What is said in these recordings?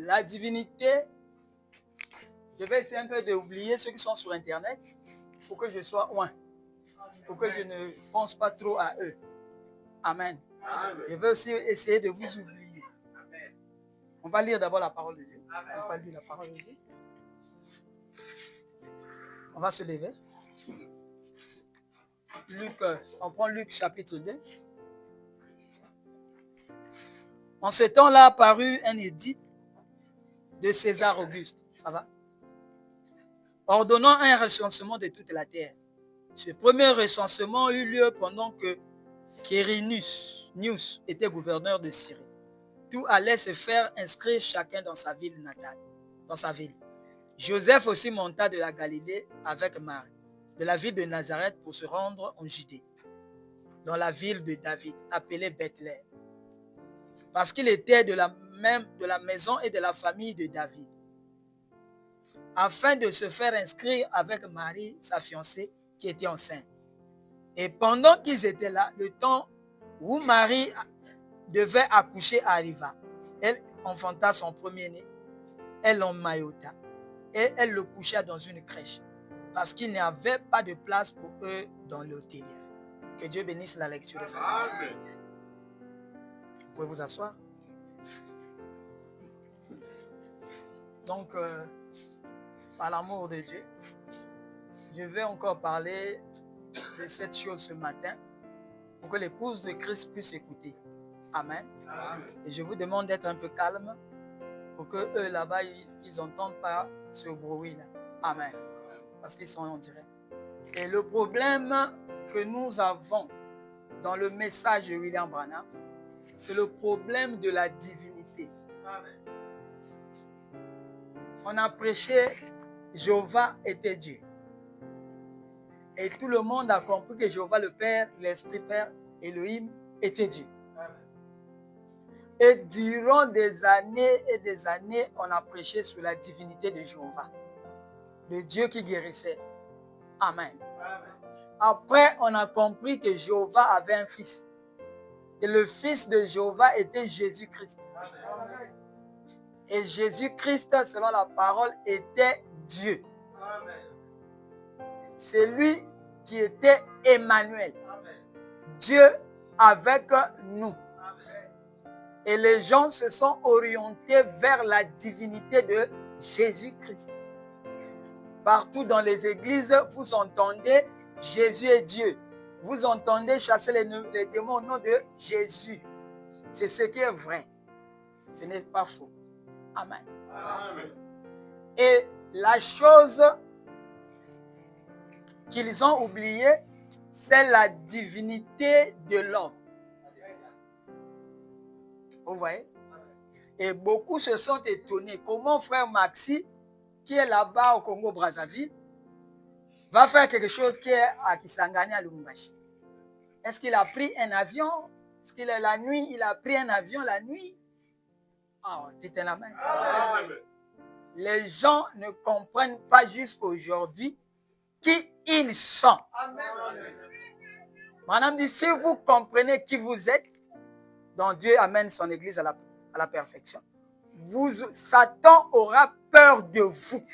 la divinité, je vais essayer un peu d'oublier ceux qui sont sur Internet pour que je sois loin, pour que je ne pense pas trop à eux. Amen. Amen. Je vais aussi essayer de vous oublier. Amen. On va lire d'abord la parole de Dieu. Amen. On va lire la parole de Dieu. On va se lever. Luc, on prend Luc chapitre 2. En ce temps-là apparut un édit de César Auguste. Ça va? Ordonnant un recensement de toute la terre. Ce premier recensement eut lieu pendant que Quirinius était gouverneur de Syrie. Tout allait se faire inscrire chacun dans sa ville natale, dans sa ville. Joseph aussi monta de la Galilée avec Marie, de la ville de Nazareth pour se rendre en Judée, dans la ville de David, appelée Bethléem, parce qu'il était de la maison et de la famille de David, afin de se faire inscrire avec Marie, sa fiancée, qui était enceinte. Et pendant qu'ils étaient là, le temps où Marie devait accoucher arriva. Elle enfanta son premier-né, elle l'emmaillota et elle le coucha dans une crèche, parce qu'il n'y avait pas de place pour eux dans l'hôtelière. Que Dieu bénisse la lecture de sa parole. Amen. Vous pouvez vous asseoir. Donc, par l'amour de Dieu, je vais encore parler de cette chose ce matin pour que l'épouse de Christ puisse écouter. Amen. Amen. Et je vous demande d'être un peu calme pour que eux là-bas, ils n'entendent pas ce bruit-là. Amen. Parce qu'ils sont en direct. Et le problème que nous avons dans le message de William Branham, c'est le problème de la divinité. Amen. On a prêché Jéhovah était Dieu. Et tout le monde a compris que Jéhovah le Père, l'Esprit Père, Elohim était Dieu. Et durant des années et des années, on a prêché sur la divinité de Jéhovah, le Dieu qui guérissait. Amen. Amen. Après, on a compris que Jéhovah avait un fils. Et le fils de Jéhovah était Jésus-Christ. Amen. Et Jésus-Christ, selon la parole, était Dieu. Amen. C'est lui qui était Emmanuel. Amen. Dieu avec nous. Amen. Et les gens se sont orientés vers la divinité de Jésus-Christ. Partout dans les églises, vous entendez Jésus est Dieu. Vous entendez chasser les démons au nom de Jésus. C'est ce qui est vrai. Ce n'est pas faux. Amen. Amen. Et la chose qu'ils ont oubliée, c'est la divinité de l'homme. Vous voyez? Et beaucoup se sont étonnés. Comment frère Maxi, qui est là-bas au Congo-Brazzaville, va faire quelque chose qui est à Kisangani, à Lubumbashi? Est-ce qu'il a pris un avion? Est-ce qu'il est la nuit? Il a pris un avion la nuit? Ah, dites la main. Les gens ne comprennent pas jusqu'aujourd'hui qui ils sont. Amen. Madame dit, si vous comprenez qui vous êtes, donc Dieu amène son église à la perfection. Satan aura peur de vous.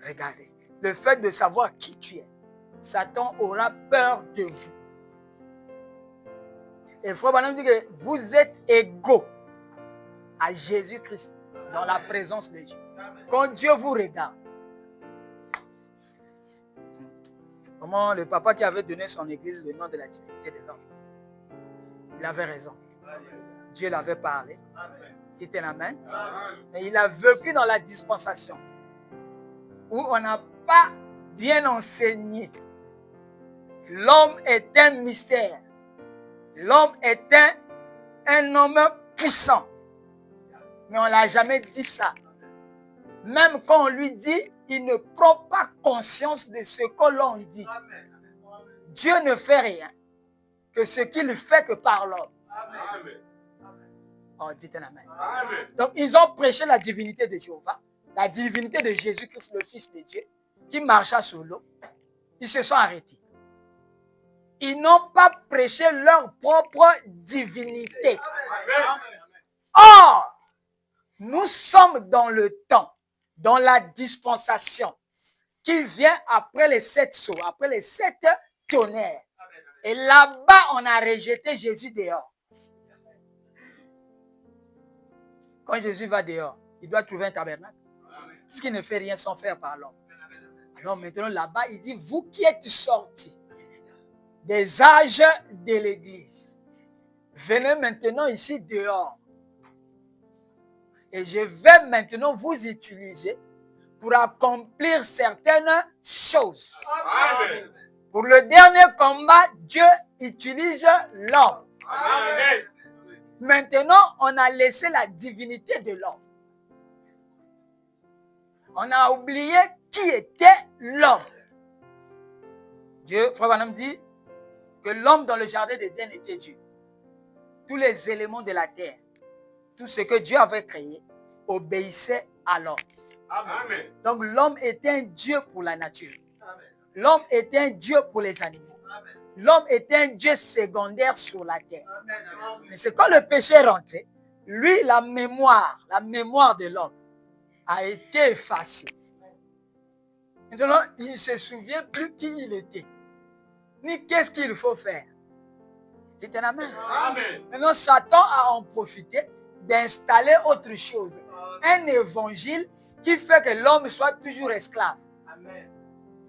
Regardez, le fait de savoir qui tu es, Satan aura peur de vous. Et frère Branham dit que vous êtes égaux à Jésus-Christ dans la présence de Dieu. Quand Dieu vous regarde, comment le papa qui avait donné son église le nom de la divinité de l'homme, il avait raison. Dieu l'avait parlé. Dites amen. Et il a vécu dans la dispensation où on n'a pas bien enseigné. L'homme est un mystère. L'homme est un homme puissant. Mais on ne l'a jamais dit ça. Même quand on lui dit, il ne prend pas conscience de ce que l'on dit. Dieu ne fait rien que ce qu'il fait que par l'homme. Oh, dites un amen. Donc, ils ont prêché la divinité de Jéhovah, la divinité de Jésus-Christ, le Fils de Dieu, qui marcha sur l'eau. Ils se sont arrêtés. Ils n'ont pas prêché leur propre divinité. Or, Nous sommes dans le temps, dans la dispensation qui vient après les 7 sceaux, après les 7 tonnerres. Et là-bas, on a rejeté Jésus dehors. Quand Jésus va dehors, il doit trouver un tabernacle. Parce qu'il ne fait rien sans faire par l'homme. Alors maintenant, là-bas, il dit, vous qui êtes sortis des âges de l'Église, venez maintenant ici dehors. Et je vais maintenant vous utiliser pour accomplir certaines choses. Amen. Pour le dernier combat, Dieu utilise l'homme. Amen. Maintenant, on a laissé la divinité de l'homme. On a oublié qui était l'homme. Dieu, Frère Branham dit que l'homme dans le jardin d'Éden était Dieu. Tous les éléments de la terre, tout ce que Dieu avait créé, obéissait à l'homme. Amen. Donc l'homme était un Dieu pour la nature. L'homme était un Dieu pour les animaux. L'homme était un Dieu secondaire sur la terre. Mais c'est quand le péché est rentré, lui, la mémoire de l'homme a été effacée. Maintenant, il ne se souvient plus qui il était, ni qu'est-ce qu'il faut faire. C'est un amen. Amen. Maintenant, Satan a en profité d'installer autre chose. Un évangile qui fait que l'homme soit toujours esclave. Amen.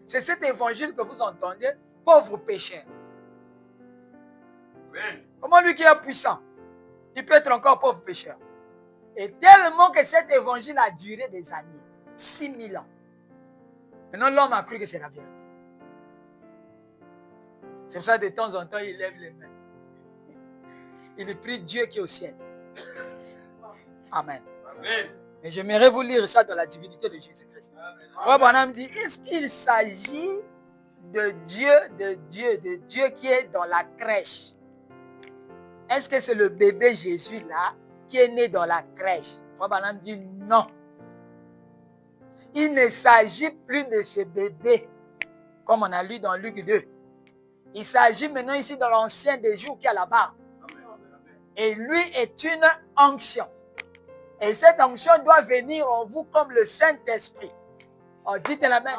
C'est cet évangile que vous entendez, pauvre pécheur. Amen. Comment lui qui est puissant, il peut être encore pauvre pécheur. Et tellement que cet évangile a duré des années, 6000 ans. Maintenant, l'homme a cru que c'est la vérité. C'est pour ça que de temps en temps, il lève les mains. Il prie Dieu qui est au ciel. Amen. Amen. Mais j'aimerais vous lire ça dans la divinité de Jésus-Christ. Frère Branham dit, est-ce qu'il s'agit de Dieu qui est dans la crèche? Est-ce que c'est le bébé Jésus là qui est né dans la crèche? Frère Branham dit non. Il ne s'agit plus de ce bébé, comme on a lu dans Luc 2. Il s'agit maintenant ici dans l'ancien des jours qui est là-bas. Et lui est une onction. Et cette onction doit venir en vous comme le Saint-Esprit. Oh, dites Amen.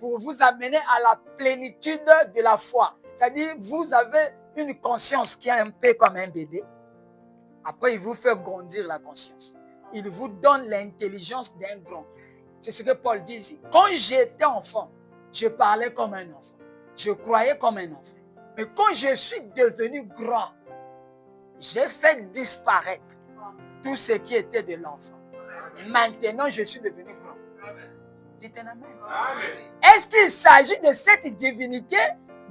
Pour vous amener à la plénitude de la foi. C'est-à-dire, vous avez une conscience qui est un peu comme un bébé. Après, il vous fait grandir la conscience. Il vous donne l'intelligence d'un grand. C'est ce que Paul dit ici. Quand j'étais enfant, je parlais comme un enfant. Je croyais comme un enfant. Mais quand je suis devenu grand, j'ai fait disparaître tout ce qui était de l'enfant. Maintenant, je suis devenu grand. Dites un amen. Est-ce qu'il s'agit de cette divinité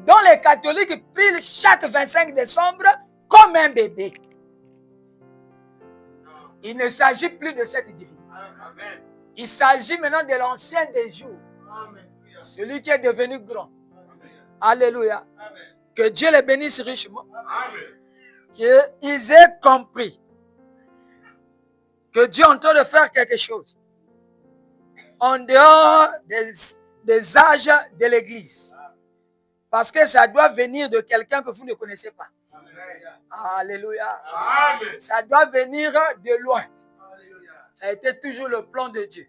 dont les catholiques prient chaque 25 décembre comme un bébé? Il ne s'agit plus de cette divinité. Il s'agit maintenant de l'ancien des jours. Celui qui est devenu grand. Alléluia. Que Dieu les bénisse richement. Qu'ils aient compris que Dieu est en train de faire quelque chose en dehors des âges de l'Église. Parce que ça doit venir de quelqu'un que vous ne connaissez pas. Alléluia. Amen. Ça doit venir de loin. Ça a été toujours le plan de Dieu.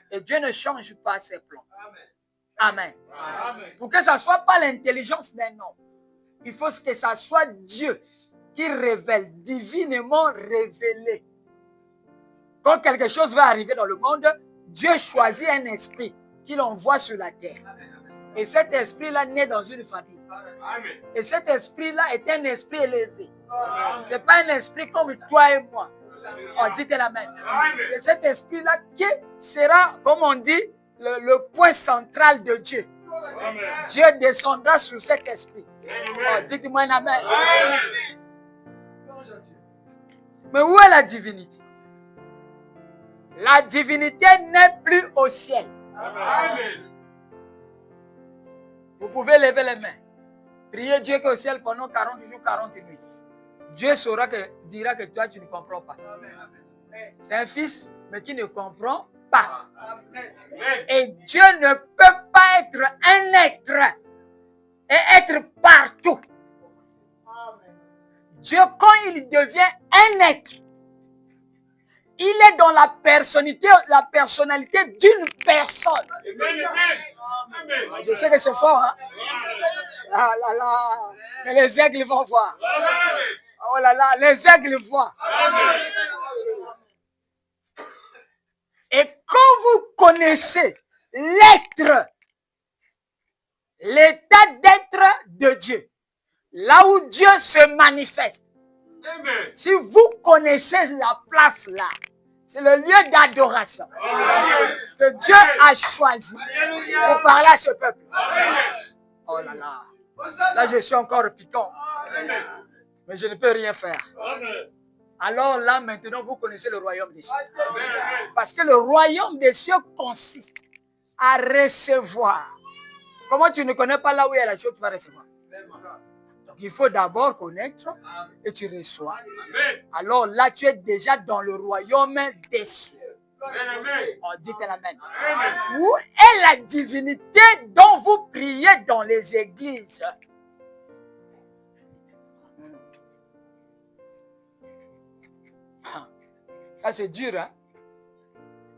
Et Dieu ne change pas ses plans. Amen. Pour que ça ne soit pas l'intelligence d'un homme, il faut que ça soit Dieu qui révèle, divinement révélé. Quand quelque chose va arriver dans le monde, Dieu choisit un esprit qu'il envoie sur la terre. Et cet esprit-là naît dans une famille. Et cet esprit-là est un esprit élevé. Ce n'est pas un esprit comme toi et moi. Oh, dites la main. C'est cet esprit-là qui sera, comme on dit, le point central de Dieu. Dieu descendra sur cet esprit. Oh, dites-moi un amen. Mais où est la divinité? La divinité n'est plus au ciel. Amen. Vous pouvez lever les mains. Priez Dieu qui est au ciel pendant 40 jours, 40 nuits. Dieu dira que toi, tu ne comprends pas. C'est un fils, mais qui ne comprend pas. Et Dieu ne peut pas être un être et être partout. Dieu, quand il devient un être, Il est dans la personnalité d'une personne. Amen. Amen. Je sais que c'est fort, hein? Ah là là. Mais les aigles vont voir. Amen. Oh là là, les aigles voient. Et quand vous connaissez l'état d'être de Dieu, là où Dieu se manifeste, Amen. si vous connaissez la place là, c'est le lieu d'adoration que Dieu a choisi pour parler à ce peuple. Oh là là. Là, je suis encore piquant. Mais je ne peux rien faire. Alors là, maintenant, vous connaissez le royaume des cieux. Parce que le royaume des cieux consiste à recevoir. Comment tu ne connais pas là où il y a la chose, tu vas recevoir. Donc, il faut d'abord connaître et tu reçois. Alors là, tu es déjà dans le royaume des cieux. Oh, dites Amen. Où est la divinité dont vous priez dans les églises? Ça, c'est dur, hein?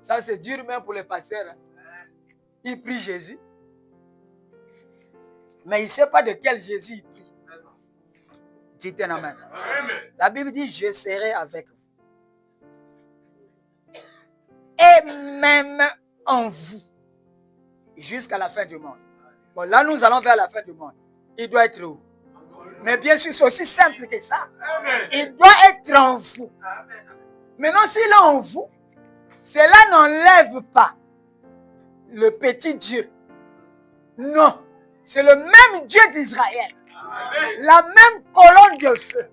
Ça, c'est dur même pour les pasteurs. Hein? Ils prient Jésus. Mais il ne sait pas de quel Jésus il prie. Dites un amen. La Bible dit, je serai avec vous. Et même en vous. Jusqu'à la fin du monde. Bon, là, nous allons vers la fin du monde. Il doit être où? Mais bien sûr, c'est aussi simple que ça. Il doit être en vous. Maintenant, s'il est en vous, cela n'enlève pas le petit Dieu. Non. C'est le même Dieu d'Israël. La même colonne de feu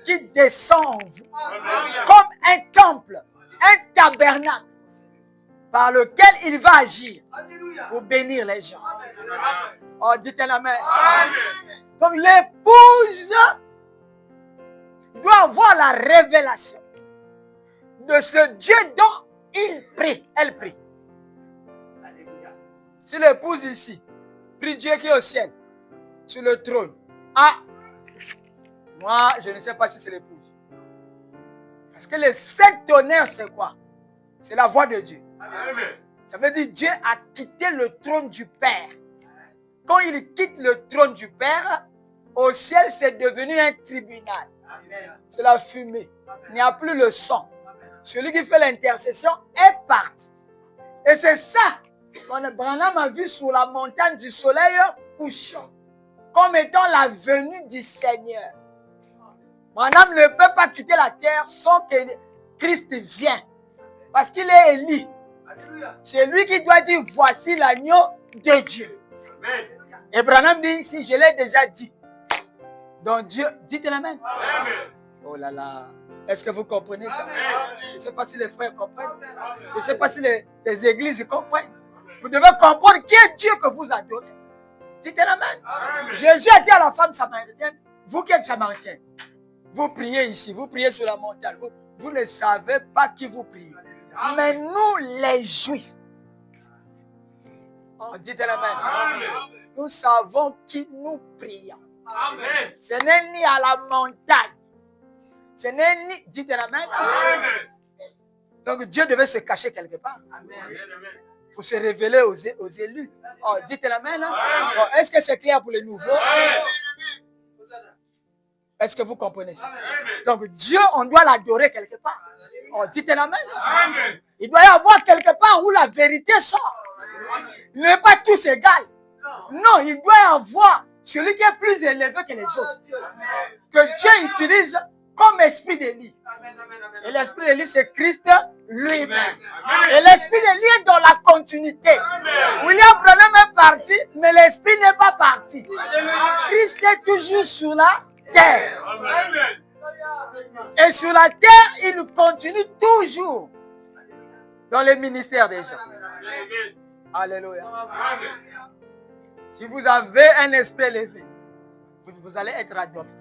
qui descend en vous. Comme un temple, un tabernacle par lequel il va agir pour bénir les gens. Oh, dites un amen. Donc l'épouse doit avoir la révélation de ce Dieu dont il prie. Elle prie. Si l'épouse ici prie Dieu qui est au ciel, sur le trône. Ah, moi, je ne sais pas si c'est l'épouse. Parce que le sept tonnerre, c'est quoi? C'est la voix de Dieu. Ça veut dire Dieu a quitté le trône du Père. Quand il quitte le trône du Père, au ciel, c'est devenu un tribunal. C'est la fumée. Il n'y a plus le sang. Celui qui fait l'intercession est parti. Et c'est ça qu'on Branham a vu sur la montagne du soleil couchant, comme étant la venue du Seigneur. Branham ne peut pas quitter la terre sans que Christ vienne. Parce qu'il est Élie. C'est lui qui doit dire, voici l'agneau de Dieu. Et Branham dit, si je l'ai déjà dit. Donc Dieu, dites Amen. Oh là là. Est-ce que vous comprenez ça? Je ne sais pas si les frères comprennent. Je ne sais pas si les églises comprennent. Vous devez comprendre qui est Dieu que vous adorez. Dites Amen. Jésus a dit à la femme samaritaine, vous qui êtes samaritaine, vous priez ici, vous priez sur la montagne. Vous ne savez pas qui vous priez. Mais nous, les Juifs, dites Amen. Nous savons qui nous prions. Ce n'est ni à la montagne. Ce n'est ni... Dites Amen. Donc Dieu devait se cacher quelque part. Pour se révéler aux élus. Oh, dites Amen. Oh, est-ce que c'est clair pour les nouveaux? Est-ce que vous comprenez ça? Donc Dieu, on doit l'adorer quelque part. Oh, dites Amen. Il doit y avoir quelque part où la vérité sort. Il n'est pas tous égaux. Non, il doit y avoir celui qui est plus élevé que les autres. Que Dieu utilise comme esprit d'Élie. Et l'esprit d'Élie, c'est Christ lui-même. Et l'esprit d'Élie est dans la continuité. William Branham est parti, mais l'esprit n'est pas parti. Christ est toujours sur la terre. Et sur la terre, il continue toujours dans le ministère des gens. Alléluia. Si vous avez un esprit élevé, vous allez être adopté.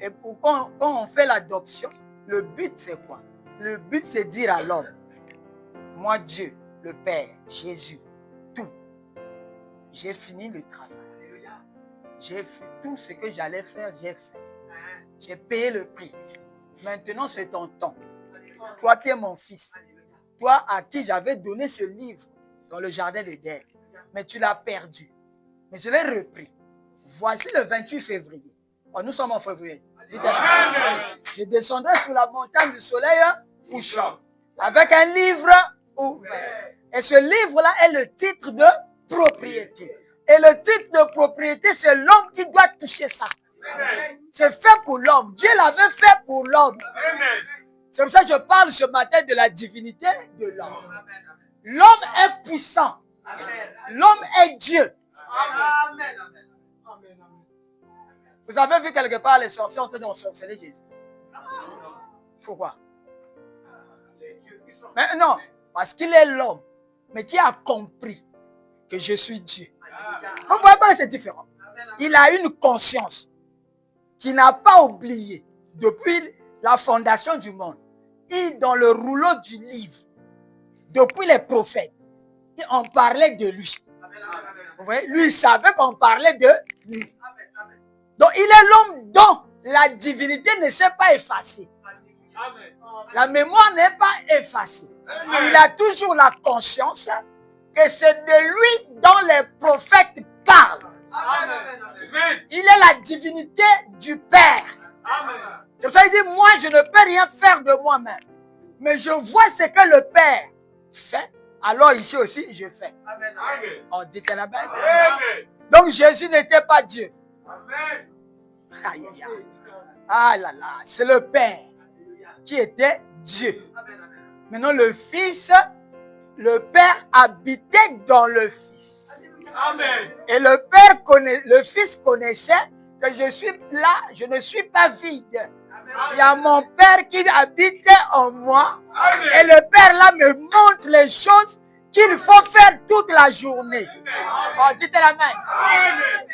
Et quand on fait l'adoption, le but c'est quoi? Le but c'est dire à l'homme, moi Dieu, le Père, Jésus, tout, j'ai fini le travail. J'ai fait tout ce que j'allais faire, j'ai fait. J'ai payé le prix. Maintenant c'est ton temps. Toi qui es mon fils. Toi à qui j'avais donné ce livre dans le jardin d'Éden. Mais tu l'as perdu. Mais je l'ai repris. Voici le 28 février. Oh, nous sommes en février. Je descendrai sur la montagne du soleil couchant. Avec un livre ouvert. Et ce livre-là est le titre de propriété. Et le titre de propriété, c'est l'homme qui doit toucher ça. C'est fait pour l'homme. Dieu l'avait fait pour l'homme. C'est pour ça que je parle ce matin de la divinité de l'homme. L'homme est puissant. L'homme est Dieu. Vous avez vu quelque part les sorciers en train d'ensorceler Jésus. Pourquoi? Mais non, parce qu'il est l'homme, mais qui a compris que je suis Dieu. Vous voyez pas que c'est différent. Il a une conscience qui n'a pas oublié depuis la fondation du monde. Et dans le rouleau du livre, depuis les prophètes, on parlait de lui. Vous voyez, lui il savait qu'on parlait de lui. Donc il est l'homme dont la divinité ne s'est pas effacée. La mémoire n'est pas effacée. Il a toujours la conscience que c'est de lui dont les prophètes parlent. Il est la divinité du Père. C'est pour ça qu'il dit, moi je ne peux rien faire de moi-même. Mais je vois ce que le Père fait. Alors ici aussi je fais. On dit que la bête. Donc Jésus n'était pas Dieu. Aïe, aïe, aïe. Ah là là, c'est le Père qui était Dieu. Maintenant le Fils, le Père habitait dans le Fils. Amen. Et le Fils connaissait que je suis là, je ne suis pas vide. Il y a mon Père qui habite en moi. Amen. Et le Père là me montre les choses qu'il faut faire toute la journée. Oh, dites la main. Amen.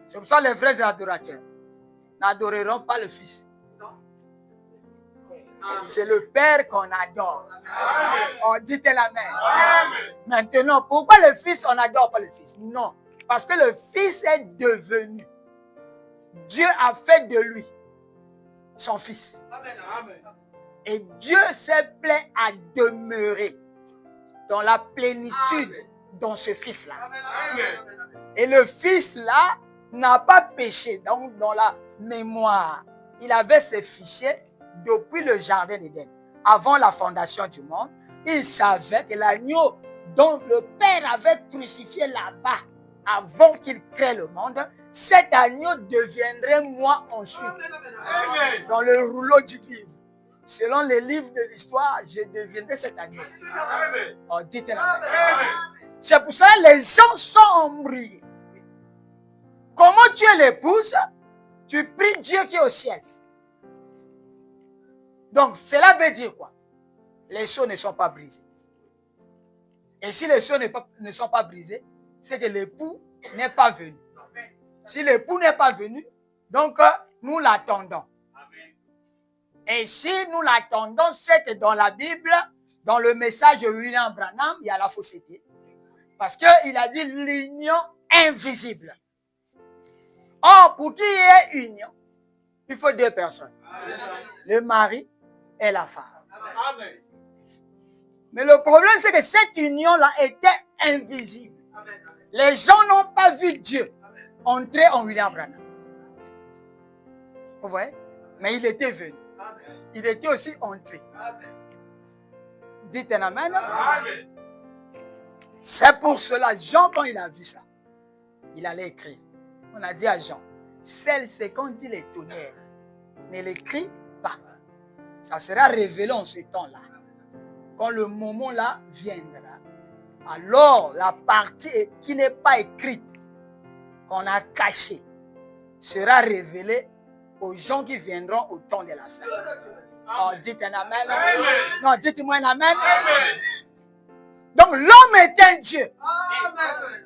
C'est pour ça que les vrais adorateurs n'adoreront pas le Fils. C'est le Père qu'on adore. Oh, dites la main. Amen. Maintenant, pourquoi le Fils, on n'adore pas le Fils? Non, parce que le Fils est devenu. Dieu a fait de lui son Fils. Amen. Et Dieu s'est plaît à demeurer dans la plénitude dans ce Fils-là. Et le Fils-là n'a pas péché. Donc, dans la mémoire, il avait ses fichiers depuis le jardin d'Éden. Avant la fondation du monde, il savait que l'agneau dont le Père avait crucifié là-bas, avant qu'il crée le monde, cet agneau deviendrait moi ensuite. Amen. Dans le rouleau du livre. Selon les livres de l'histoire, je deviendrai cet agneau. Amen. Oh, dites-la. Amen. C'est pour ça que les gens sont embrouillés. Comment tu es l'épouse, tu pries Dieu qui est au ciel. Donc, cela veut dire quoi? Les sceaux ne sont pas brisés. Et si les sceaux ne sont pas brisés, c'est que l'époux n'est pas venu. Si l'époux n'est pas venu, donc nous l'attendons. Et si nous l'attendons, c'est que dans la Bible, dans le message de William Branham, il y a la fausseté. Parce qu'il a dit l'union invisible. Or, pour qu'il y ait union, il faut deux personnes. Le mari et la femme. Amen. Mais le problème, c'est que cette union-là était invisible. Les gens n'ont pas vu Dieu entrer en William Branham. Vous voyez? Mais il était venu. Il était aussi entré. Dites un amen. Amen. C'est pour cela, Jean, quand il a vu ça, il allait écrire. On a dit à Jean, celle, c'est quand dit les tonnerres, ne l'écris pas. Ça sera révélé en ce temps-là. Quand le moment-là viendra, alors la partie qui n'est pas écrite, qu'on a cachée, sera révélée aux gens qui viendront au temps de la fin. Oh, dites un amen. Amen. Non, dites-moi un amen. Amen. Donc l'homme est un Dieu.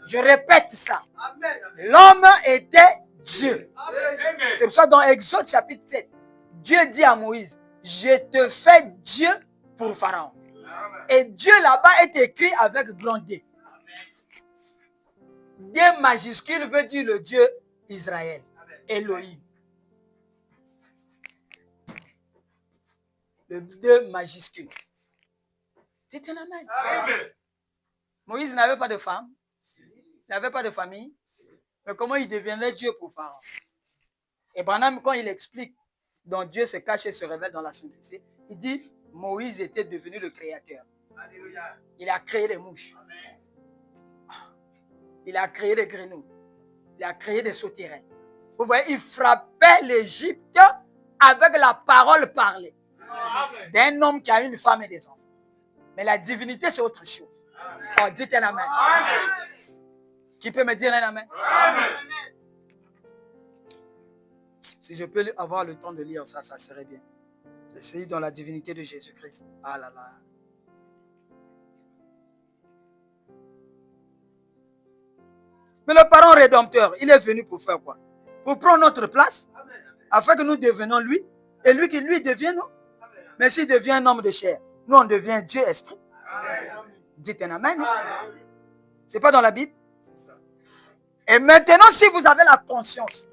Je répète ça. L'homme était Dieu. Amen. C'est pour ça dans Exode chapitre 7, Dieu dit à Moïse, je te fais Dieu pour Pharaon. Et Dieu là-bas est écrit avec grand D. D majuscule veut dire le Dieu Israël. Elohim. Le 2 majuscule. Dites un amen. Amen. Moïse n'avait pas de femme. Il n'avait pas de famille. Mais comment il deviendrait Dieu pour Pharaon? Et Branham, quand il explique dont Dieu se cache et se révèle dans la simplicité, il dit Moïse était devenu le créateur. Alléluia. Il a créé les mouches. Amen. Il a créé les grenouilles. Il a créé des sauterelles. Vous voyez, il frappait l'Égypte avec la parole parlée Amen. d'un homme qui a une femme et des enfants. Mais la divinité, c'est autre chose. Oh, dites un amen. Amen. Qui peut me dire un amen? Amen. Si je peux avoir le temps de lire ça, ça serait bien. C'est dans la divinité de Jésus-Christ. Ah là là. Mais le parent rédempteur, il est venu pour faire quoi? Pour prendre notre place, afin que nous devenions lui, et lui qui lui devient nous. Mais s'il devient un homme de chair, nous on devient Dieu esprit. Dites un amen. C'est pas dans la Bible. Et maintenant, si vous avez la conscience,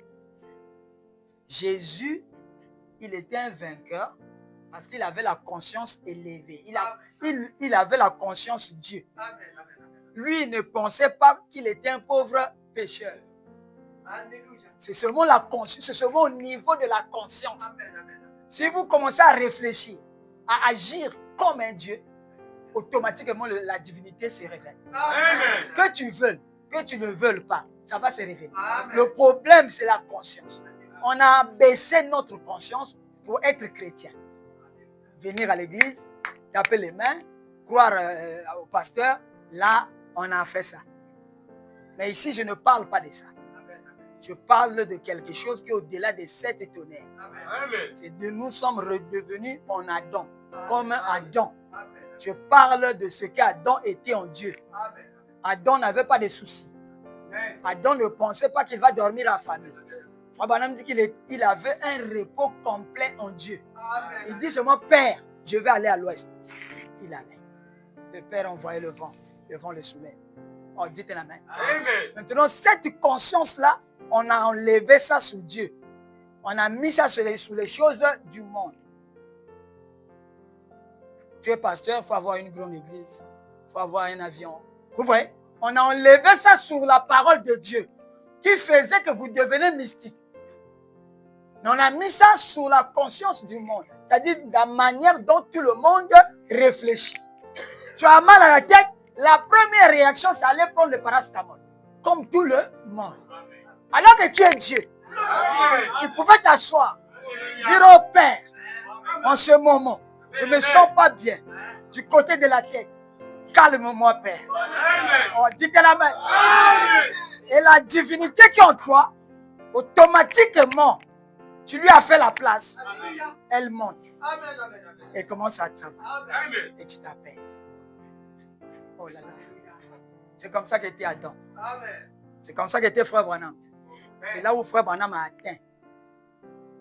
Jésus, il était un vainqueur parce qu'il avait la conscience élevée. Il avait la conscience Dieu. Lui, il ne pensait pas qu'il était un pauvre pécheur. C'est seulement la conscience, c'est seulement au niveau de la conscience. Si vous commencez à réfléchir, à agir comme un Dieu, automatiquement la divinité se révèle. Amen. Que tu veuilles, que tu ne veuilles pas, ça va se révéler. Le problème, c'est la conscience. On a baissé notre conscience pour être chrétien. Venir à l'église, taper les mains, croire au pasteur, là, on a fait ça. Mais ici, je ne parle pas de ça. Je parle de quelque chose qui est au-delà des 7 tonnerres. Amen. Nous sommes redevenus en Adam, comme Adam. Je parle de ce qu'Adam était en Dieu. Adam n'avait pas de soucis. Adam ne pensait pas qu'il va dormir en famille. Frère Branham dit qu'il avait un repos complet en Dieu. Il dit seulement, Père, je vais aller à l'ouest. Il allait. Le Père envoyait le vent le soulève. Oh, dites la main. Maintenant, cette conscience-là, on a enlevé ça sur Dieu. On a mis ça sur les choses du monde. Tu es pasteur, il faut avoir une grande église. Il faut avoir un avion. Vous voyez? On a enlevé ça sur la parole de Dieu qui faisait que vous devenez mystique. Mais on a mis ça sur la conscience du monde. C'est-à-dire la manière dont tout le monde réfléchit. Tu as mal à la tête, la première réaction, c'est aller prendre le paracétamol. Comme tout le monde. Alors que tu es Dieu, tu pouvais t'asseoir, dire au Père, en ce moment, je ne me sens pas bien du côté de la tête. Calme-moi, Père. Oh, dites la main. Et la divinité qui est en toi, automatiquement, tu lui as fait la place. Elle monte. Et commence à travailler. Et tu t'apaises. Oh là là. C'est comme ça qu'était Adam. C'est comme ça qu'était Frère Branham. C'est là où Frère Branham a atteint.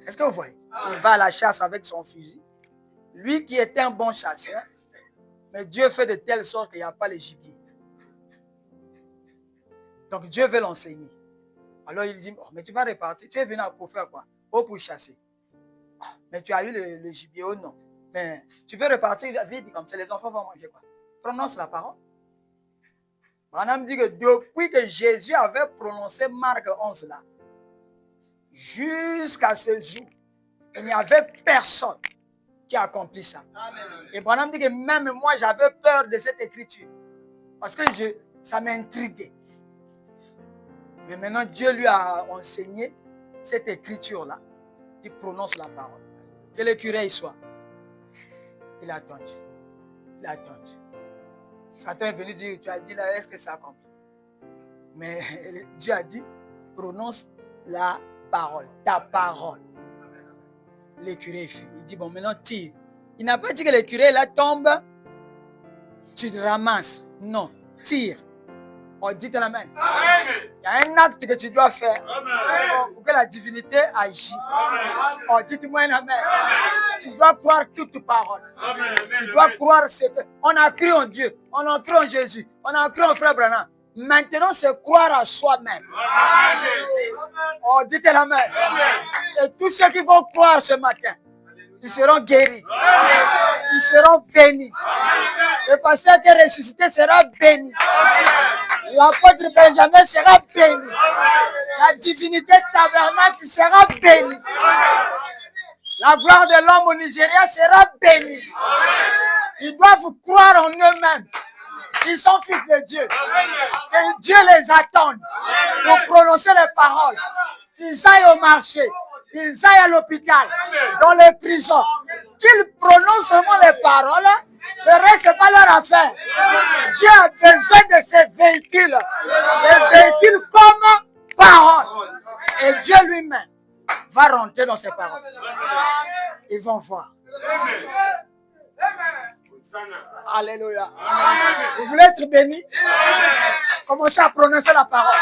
Est-ce que vous voyez? Il va à la chasse avec son fusil. Lui qui était un bon chasseur, mais Dieu fait de telle sorte qu'il n'y a pas les gibiers. Donc Dieu veut l'enseigner. Alors il dit, oh, mais tu vas repartir. Tu es venu pour faire quoi? Oh, pour chasser. Oh, mais tu as eu le gibier ou non? Mais tu veux repartir vite comme ça, les enfants vont manger quoi? Prononce la parole. Branham dit que depuis que Jésus avait prononcé Marc 11 là, jusqu'à ce jour, il n'y avait personne qui a accompli ça. Et Branham dit que même moi, j'avais peur de cette écriture. Parce que ça m'intriguait. Mais maintenant, Dieu lui a enseigné cette écriture-là. Il prononce la parole. Que le curé y soit. Il a attendu. Il a attendu. Satan est venu dire, tu as dit là, est-ce que ça accomplit? Mais Dieu a dit, prononce la parole, ta parole. L'écureuil fuit. Il dit, bon, maintenant tire. Il n'a pas dit que l'écureuil là tombe, tu te ramasses. Non, tire. On dit dans la main. Il y a un acte que tu dois faire pour que la divinité agisse. Oh, dites-moi la main. Tu dois croire toute parole. Tu dois croire ce que. On a cru en Dieu, on a cru en Jésus, on a cru en Frère Branham. Maintenant, c'est croire à soi-même. Oh, dites la main. Et tous ceux qui vont croire ce matin, Ils seront guéris. Ils seront bénis. Le pasteur qui est ressuscité sera béni. L'apôtre Benjamin sera béni. La divinité tabernacle sera bénie. La gloire de l'homme au Nigeria sera bénie. Ils doivent croire en eux-mêmes. Ils sont fils de Dieu. Que Dieu les attende pour prononcer les paroles. Qu'ils aillent au marché. Qu'ils aillent à l'hôpital. Dans les prisons. Qu'ils prononcent seulement les paroles. Le reste, ce n'est pas leur affaire. Dieu a besoin de ces véhicules. Des véhicules comme paroles. Et Dieu lui-même va rentrer dans ces paroles. Ils vont voir. Alléluia. Vous voulez être béni? Commencez à prononcer la parole.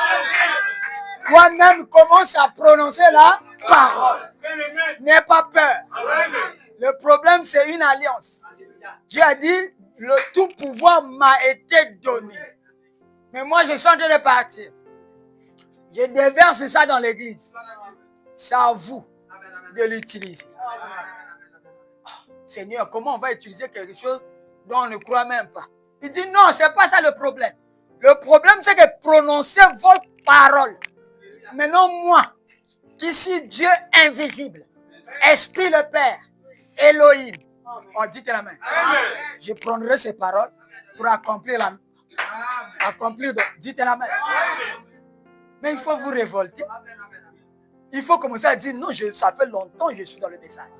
Toi-même, commence à prononcer la parole. N'aie pas peur. Le problème, c'est une alliance. Dieu a dit, le tout pouvoir m'a été donné. Mais moi, je suis en train de partir. Je déverse ça dans l'église. C'est à vous de l'utiliser. Seigneur, comment on va utiliser quelque chose dont on ne croit même pas? Il dit non, ce n'est pas ça le problème. Le problème, c'est que prononcez vos paroles. Maintenant, moi, qui suis Dieu invisible, Esprit le Père, Elohim, oh, dites la main. Je prendrai ces paroles pour accomplir la dites la main. Mais il faut vous révolter. Il faut commencer à dire non, ça fait longtemps que je suis dans le message.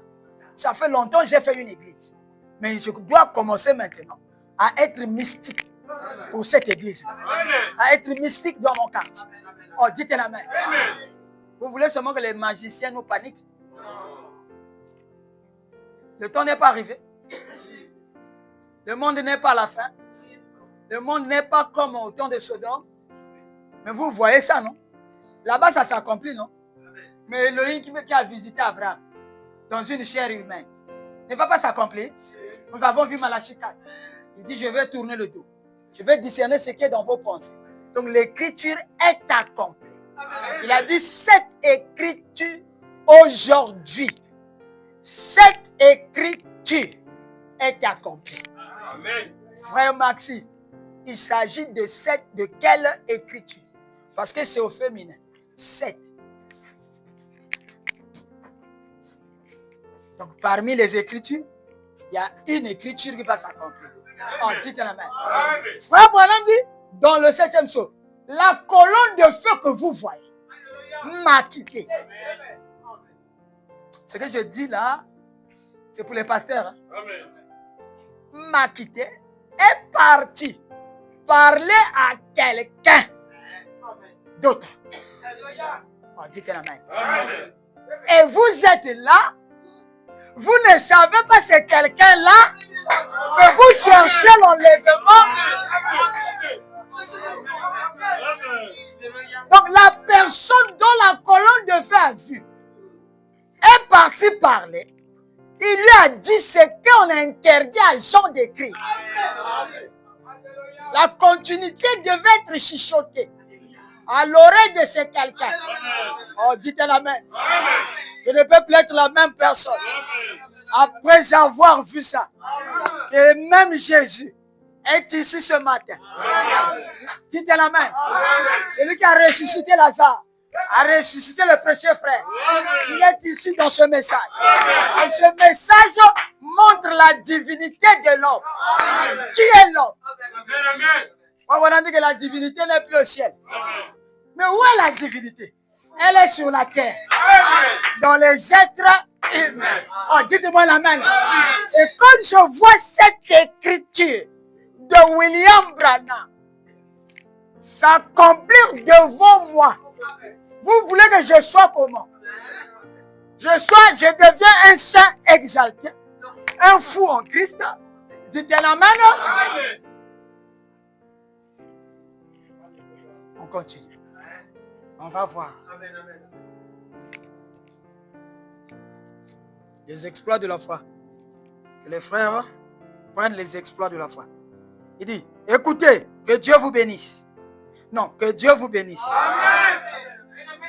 Ça fait longtemps que j'ai fait une église. Mais je dois commencer maintenant à être mystique pour cette église. À être mystique dans mon quartier. Oh, dites la main. Vous voulez seulement que les magiciens nous paniquent? Le temps n'est pas arrivé. Le monde n'est pas à la fin. Le monde n'est pas comme au temps de Sodome. Mais vous voyez ça, non? Là-bas, ça s'accomplit, non? Mais Elohim qui a visité Abraham dans une chair humaine ne va pas s'accomplir. Nous avons vu Malachie 4. Il dit, je vais tourner le dos. Je vais discerner ce qui est dans vos pensées. Donc l'écriture est accomplie. Il a dit, cette écriture aujourd'hui, cette écriture est accomplie. Amen. Frère Maxi, il s'agit de quelle écriture? Parce que c'est au féminin. 7. Donc parmi les écritures, il y a une écriture qui va s'accomplir. Oh, dites la main. Frère Branham dit, dans le 7e psaume, la colonne de feu que vous voyez m'a quitté. Ce que je dis là, c'est pour les pasteurs. Hein. M'a quitté, est parti parler à quelqu'un d'autre. Oh, dites la main. Et vous êtes là, vous ne savez pas c'est quelqu'un-là, mais vous cherchez l'enlèvement. Donc la personne dont la colonne de feu a vu est partie parler. Il lui a dit ce qu'on a interdit à Jean d'écrire. La continuité devait être chuchotée à l'oreille de ce quelqu'un. Oh, dites la main. Je ne peux plus être la même personne. Après avoir vu ça, que même Jésus est ici ce matin. Dites la main. Celui qui a ressuscité Lazare, a ressuscité le précieux frère. Il est ici dans ce message. Et ce message montre la divinité de l'homme. Qui est l'homme? On a dit que la divinité n'est plus au ciel. Mais où est la divinité? Elle est sur la terre. Dans les êtres humains. Oh, dites-moi la main. Et quand je vois cette écriture de William Branham s'accomplir devant moi, vous voulez que je sois comment? Je deviens un saint exalté, un fou en Christ. Dites la main. On continue. On va voir. Les exploits de la foi. Et les frères prennent les exploits de la foi. Il dit, écoutez, que Dieu vous bénisse. Non, que Dieu vous bénisse.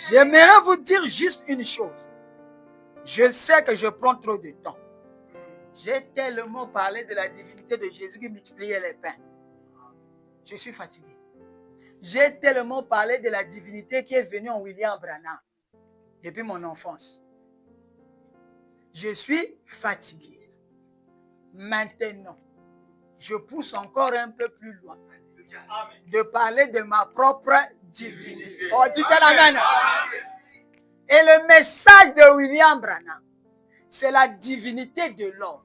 J'aimerais vous dire juste une chose. Je sais que je prends trop de temps. J'ai tellement parlé de la divinité de Jésus qui multipliait les pains. Je suis fatigué. J'ai tellement parlé de la divinité qui est venue en William Branham depuis mon enfance. Je suis fatigué. Maintenant, je pousse encore un peu plus loin de parler de ma propre divinité. Oh, dites amen. Et le message de William Branham, c'est la divinité de l'homme.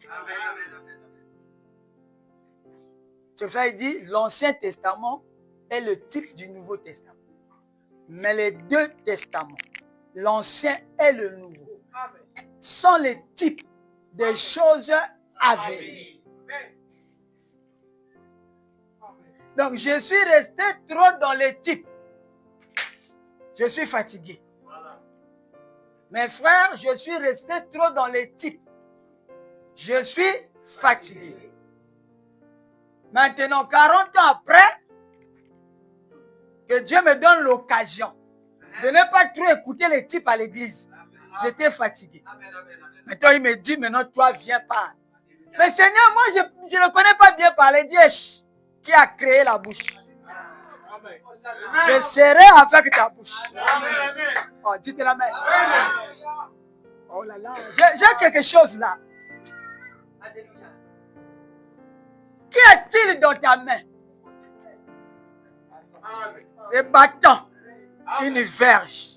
C'est pour ça qu'il dit l'Ancien Testament est le type du Nouveau Testament. Mais les deux testaments, l'Ancien et le Nouveau, sont les types des choses à venir. Donc, je suis resté trop dans les types. Je suis fatigué. Mes frères, je suis resté trop dans les types. Je suis fatigué. Maintenant, 40 ans après, que Dieu me donne l'occasion de ne pas trop écouter les types à l'église. J'étais fatigué. Maintenant, il me dit, maintenant, toi, viens parler. Mais Seigneur, moi, je ne connais pas bien parler. Dieu qui a créé la bouche. Je serai avec ta bouche. Oh, dites la main. Oh là là, j'ai quelque chose là. Qu'y a-t-il dans ta main? Le bâton, une verge.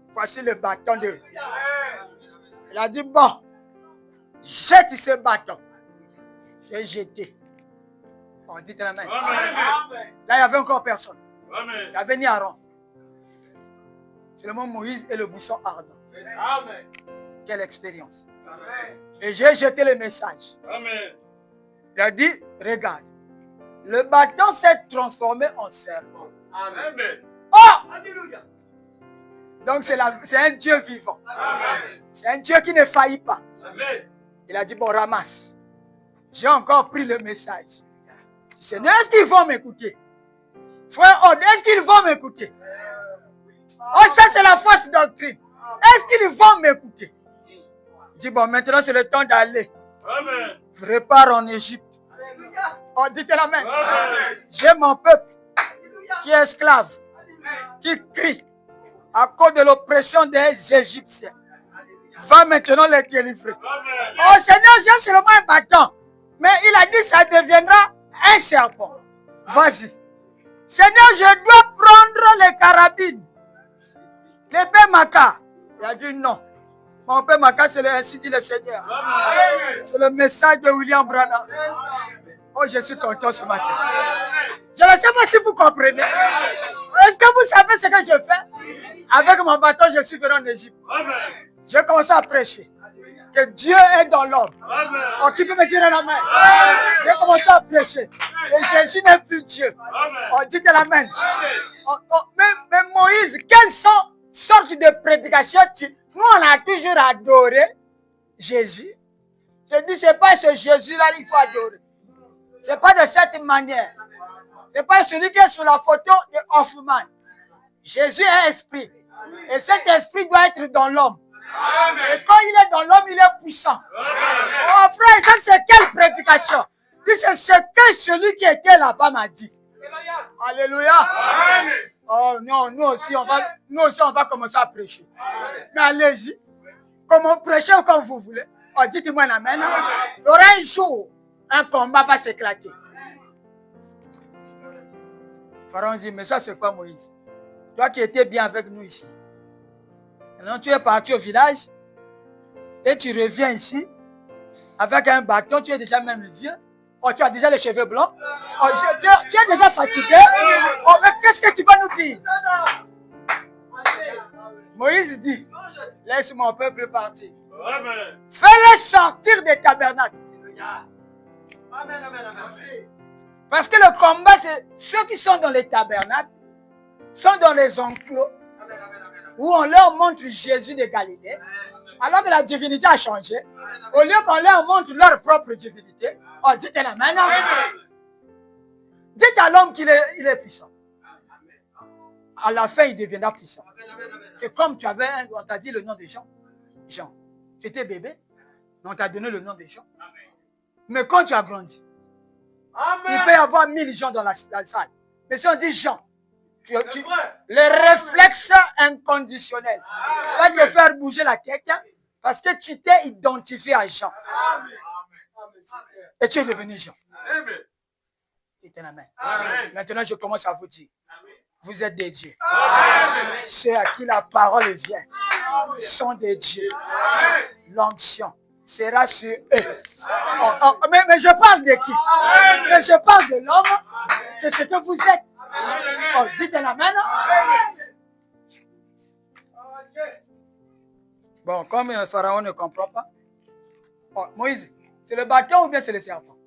Voici le bâton de... Il a dit, bon, jette ce bâton. J'ai jeté. Oh, dites la main. Là, il n'y avait encore personne. Il y avait ni Aaron. C'est le mot Moïse et le buisson ardent. Amen. Quelle expérience. Amen. Et j'ai jeté le message. Amen. Il a dit, regarde, le bâton s'est transformé en serpent. Amen. Oh! Alléluia. Donc c'est un Dieu vivant. Amen. C'est un Dieu qui ne faillit pas. Amen. Il a dit, bon, ramasse. J'ai encore pris le message. Seigneur, est-ce qu'ils vont m'écouter? Frère Odd, est-ce qu'ils vont m'écouter? Oh, ça c'est la fausse doctrine. Est-ce qu'ils vont m'écouter? Il dit, bon, maintenant c'est le temps d'aller. Je repars en Égypte. Oh, dites la main. J'ai mon peuple qui est esclave, qui crie à cause de l'oppression des Égyptiens. Va maintenant les délivrer. Oh Seigneur, j'ai seulement un bâton. Mais il a dit ça deviendra un serpent. Vas-y. Seigneur, je dois prendre les carabines. L'épée Maca. Il a dit non. Mon père Maca, c'est ainsi dit le Seigneur. C'est le message de William Branham. Oh, je suis content ce matin. Je ne sais pas si vous comprenez. Est-ce que vous savez ce que je fais? Avec mon bâton, je suis venu en Égypte. J'ai commencé à prêcher que Dieu est dans l'homme. Oh, qui peut me dire la main? J'ai commencé à prêcher que Jésus n'est plus Dieu. Oh, dites la main. Oh, mais Moïse, quelles sortes de prédications nous, on a toujours adoré Jésus. Je dis, ce n'est pas ce Jésus-là qu'il faut adorer. Ce n'est pas de cette manière. Ce n'est pas celui qui est sur la photo de Hoffman. Jésus est esprit. Et cet esprit doit être dans l'homme. Et quand il est dans l'homme, il est puissant. Oh frère, ça c'est quelle prédication? C'est ce que celui qui était là-bas m'a dit. Alléluia. Oh non, nous aussi on va commencer à prêcher. Mais allez-y. Comment prêcher comme vous voulez. Oh, dites-moi l'amen. Il y aura un jour, un combat va s'éclater. Pharaon dit, mais ça c'est quoi Moïse? Toi qui étais bien avec nous ici. Maintenant tu es parti au village et tu reviens ici avec un bâton, tu es déjà même vieux. Oh, tu as déjà les cheveux blancs. Oh, tu es déjà fatigué. Oh, mais qu'est-ce que tu vas nous dire? Moïse dit, laisse mon peuple partir. Fais-les sortir des tabernacles. Parce que le combat, c'est ceux qui sont dans les tabernacles, sont dans les enclos, où on leur montre Jésus de Galilée, alors que la divinité a changé. Au lieu qu'on leur montre leur propre divinité, oh, dites la main. Dites à l'homme qu'il est puissant. À la fin, il deviendra puissant. C'est comme tu avais, on t'a dit le nom de Jean. Jean, tu étais bébé. Mais on t'a donné le nom des gens. Mais quand tu as grandi, il peut y avoir 1000 gens dans la salle. Mais si on dit Jean, les réflexes inconditionnels va te faire bouger la tête parce que tu t'es identifié à Jean. Et tu es devenu Jean. Maintenant, je commence à vous dire, vous êtes des dieux. Ceux à qui la parole vient sont des dieux. L'onction sera sur eux. Mais je parle de qui? Mais je parle de l'homme. C'est ce que vous êtes. Oh, dites un amen. Bon, comme un pharaon ne comprend pas. Oh, Moïse, c'est le bâton ou bien c'est le serpent?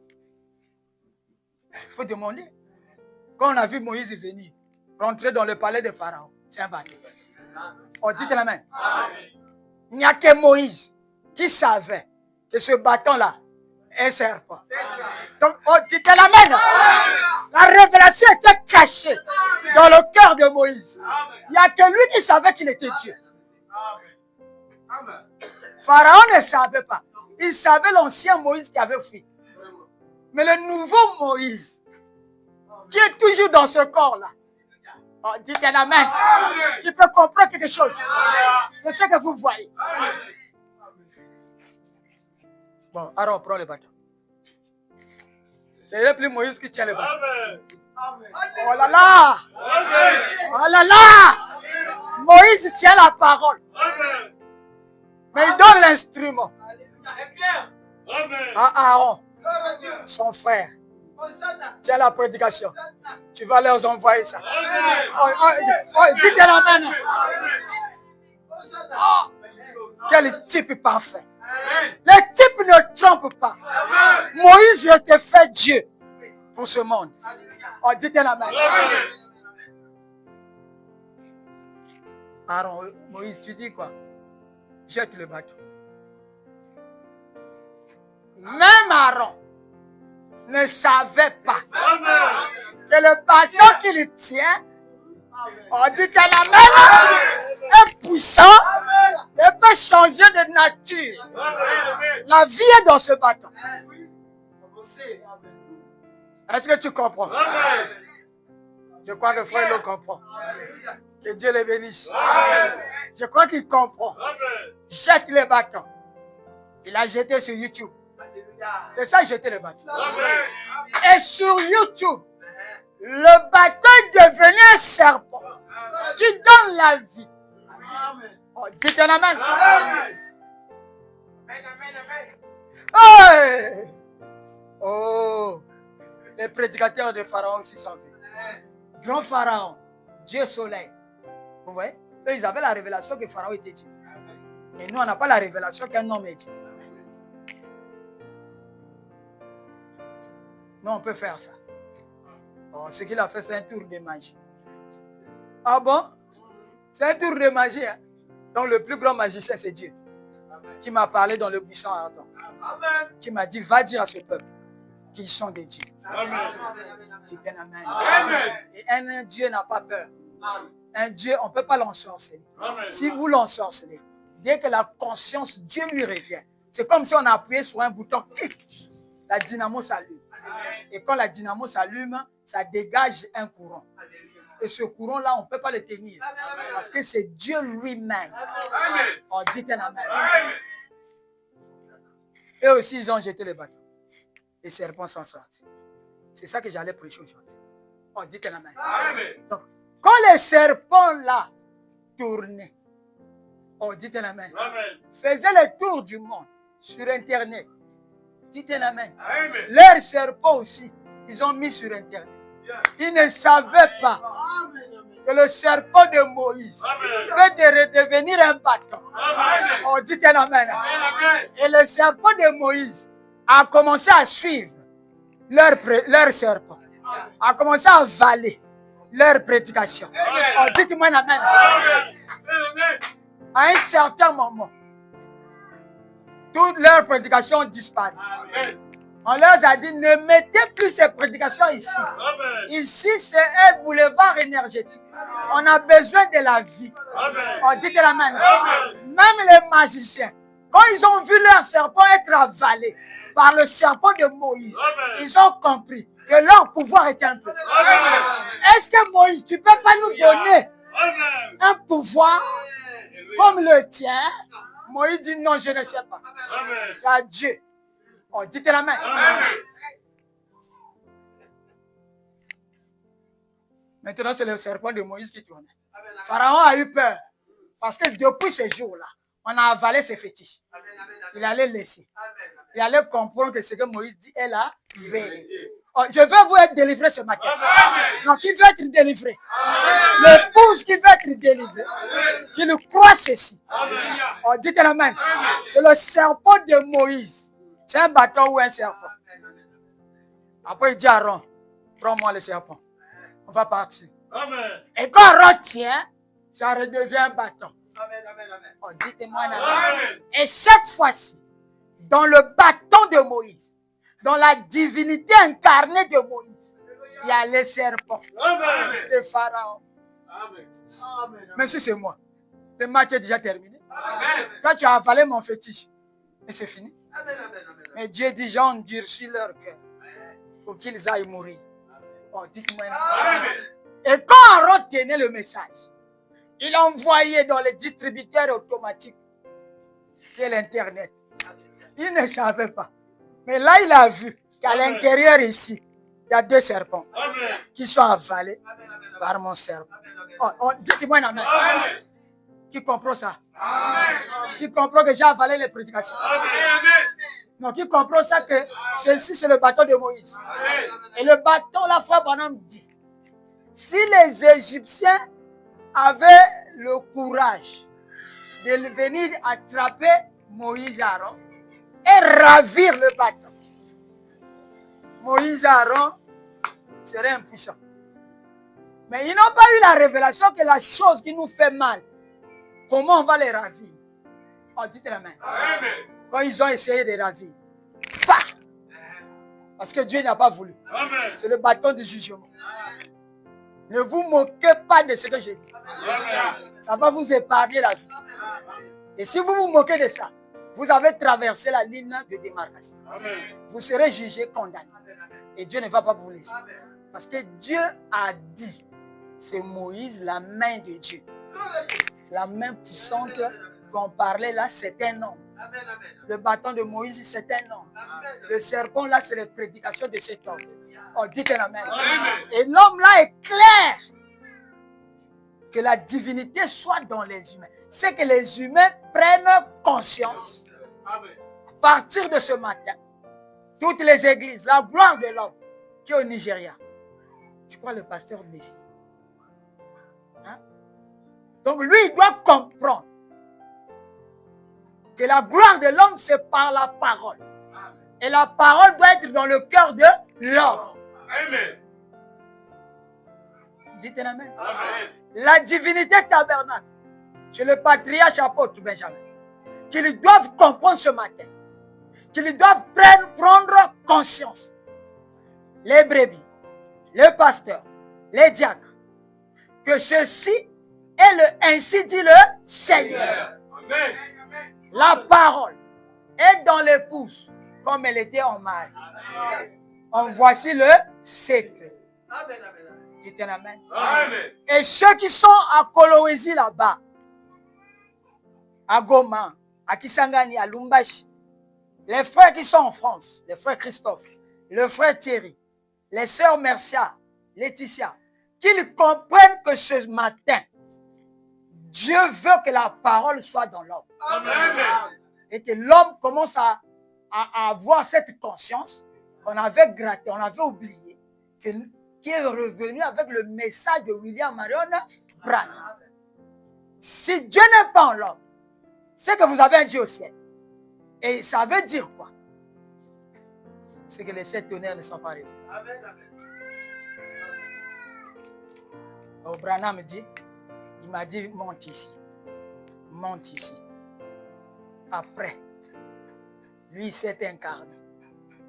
Il faut demander. Quand on a vu Moïse venir, rentrer dans le palais de Pharaon, c'est un bâton. Oh, dites un amen. Il n'y a que Moïse qui savait que ce bâton-là est un serpent. Donc, oh, dites un amen. La révélation était cachée dans le cœur de Moïse. Il n'y a que lui qui savait qu'il était Dieu. Pharaon ne savait pas. Il savait l'ancien Moïse qui avait fui. Mais le nouveau Moïse, qui est toujours dans ce corps-là, oh, dites un amen, qui peut comprendre quelque chose de ce que vous voyez. Bon, alors on prend le bâton. C'est plus Moïse qui tient le bâton. Oh là là! Oh là là! Moïse tient la parole. Mais il donne l'instrument à Aaron, son frère. Tiens la prédication. Tu vas leur envoyer ça. Dites l'amen. Quel type parfait. Le type ne trompe pas. Moïse, je t'ai fait Dieu pour ce monde. Oh, dites l'amen. Aaron, Moïse, tu dis quoi? Jette le bâton. Même Aaron ne savait pas que le bâton qu'il tient, on dit qu'un amen, est puissant et peut changer de nature. La vie est dans ce bâton. Est-ce que tu comprends? Je crois que frère le comprend. Que Dieu le bénisse. Je crois qu'il comprend. Jette le bâton. Il a jeté sur YouTube. C'est ça, jeter le bâton. Et sur YouTube, le bâton est devenu un serpent qui donne la vie. Oh, dites un amen. Hey! Oh, les prédicateurs de Pharaon aussi sont venus. Grand Pharaon, Dieu soleil. Vous voyez? Eux, ils avaient la révélation que Pharaon était Dieu. Et nous, on n'a pas la révélation qu'un homme est Dieu. Non, on peut faire ça. Bon, ce qu'il a fait, c'est un tour de magie. Ah bon? C'est un tour de magie. Hein? Donc, le plus grand magicien, c'est Dieu. Qui m'a parlé dans le buisson ardent. Qui m'a dit, va dire à ce peuple qu'ils sont des dieux. C'est un amen. Et un Dieu n'a pas peur. Un Dieu, on ne peut pas l'ensorceler. Si vous l'ensorcelez, dès que la conscience, Dieu lui revient. C'est comme si on a appuyé sur un bouton. La dynamo s'allume. Et quand la dynamo s'allume, ça dégage un courant. Et ce courant-là, on ne peut pas le tenir. Parce que c'est Dieu lui-même. On dit un amen. Eux aussi, ils ont jeté les bâtons. Les serpents sont sortis. C'est ça que j'allais prêcher aujourd'hui. On dit un amen. Donc, quand les serpents-là tournaient, on dit un amen, faisaient le tour du monde sur Internet. Dites un amen. Leurs serpents aussi, ils ont mis sur Internet. Ils ne savaient pas que le serpent de Moïse peut redevenir un bâton. On dit un amen. Et le serpent de Moïse a commencé à suivre leur serpent, a commencé à avaler leur prédication. Oh, dites-moi un amen. À un certain moment, toutes leurs prédications ont disparu. On leur a dit, ne mettez plus ces prédications ici. Ici, c'est un boulevard énergétique. On a besoin de la vie. On dit de la même. Même les magiciens Quand ils ont vu leur serpent être avalé par le serpent de Moïse, ils ont compris que leur pouvoir était un peu. Est-ce que Moïse, tu ne peux pas nous donner un pouvoir comme le tien? Moïse dit non, je ne sais pas. C'est à Dieu. Oh, dites la main. Maintenant, c'est le serpent de Moïse qui tourne. Pharaon a eu peur. Parce que depuis ce jour-là, on a avalé ses fétiches. Il allait laisser. Il allait comprendre que ce que Moïse dit est la vérité. Oh, je veux vous être délivré ce matin. Donc, qui veut être délivré? L'épouse qui veut être délivrée, qui nous croit ceci. Oh, dites la main. C'est le serpent de Moïse. C'est un bâton ou un serpent. Après, il dit à Aaron, prends-moi le serpent. On va partir. Et quand Aaron tient, ça redevient un bâton. Oh, dites-moi. Et cette fois-ci, dans le bâton de Moïse, dans la divinité incarnée de Moïse, il y a les serpents de Pharaon. Mais si c'est moi, le match est déjà terminé. Quand tu as avalé mon fétiche, et c'est fini. Mais Dieu dit, j'ai endurci leur cœur pour qu'ils aillent mourir. Oh, dites-moi. Et quand Aaron tenait le message, il envoyait dans les distributeurs automatiques de l'Internet. Il ne savait pas. Mais là, il a vu qu'à l'intérieur ici, il y a 2 serpents qui sont avalés par mon serpent. Oh, dites-moi une main. Qui comprend ça? Qui comprend que j'ai avalé les prédications? Non, qui comprend ça que ceci, c'est le bâton de Moïse. Et le bâton, la foi, Branham dit, si les Égyptiens avaient le courage de venir attraper Moïse et Aaron et ravir le bâton, Moïse et Aaron seraient impuissants. Mais ils n'ont pas eu la révélation que la chose qui nous fait mal, comment on va les ravir? Oh, dites la main. Quand ils ont essayé de ravir, bah! Parce que Dieu n'a pas voulu. C'est le bâton du jugement. Ne vous moquez pas de ce que j'ai dit. Ça va vous épargner la vie. Et si vous vous moquez de ça, vous avez traversé la ligne de démarcation. Vous serez jugé, condamné. Et Dieu ne va pas vous laisser. Parce que Dieu a dit, c'est Moïse, la main de Dieu. La main puissante qu'on parlait là, c'est un homme. Le bâton de Moïse, c'est un homme. Le serpent là, c'est les prédications de cet homme. Oh, dites la main. Et l'homme là est clair. Que la divinité soit dans les humains. C'est que les humains prennent conscience. À partir de ce matin, toutes les églises, la gloire de l'homme qui est au Nigeria. Je crois le pasteur Messi. Hein? Donc lui, il doit comprendre que la gloire de l'homme, c'est par la parole. Et la parole doit être dans le cœur de l'homme. Amen. Dites amen. Amen. La divinité tabernacle, c'est le patriarche apôtre Benjamin, qu'ils doivent comprendre ce matin, qu'ils doivent prendre conscience. Les brebis, le pasteur, les diacres, que ceci est ainsi dit le Seigneur. Amen. La parole est dans l'épouse comme elle était en mari. En voici le secret. Amen. Dites un amen. Amen. Et ceux qui sont à Kolwezi là-bas, à Goma, à Kisangani, à Lumbashi, les frères qui sont en France, les frères Christophe, le frère Thierry, les sœurs Mercia, Laetitia, qu'ils comprennent que ce matin, Dieu veut que la parole soit dans l'homme. Et que l'homme commence à avoir cette conscience qu'on avait gratté, on avait oublié, qui est revenu avec le message de William Marion Branham. Si Dieu n'est pas en l'homme, c'est que vous avez un Dieu au ciel. Et ça veut dire quoi? C'est que les 7 tonnerres ne sont pas arrivés. Branham me dit, il m'a dit, monte ici. Monte ici. Après, lui, il s'est incarné.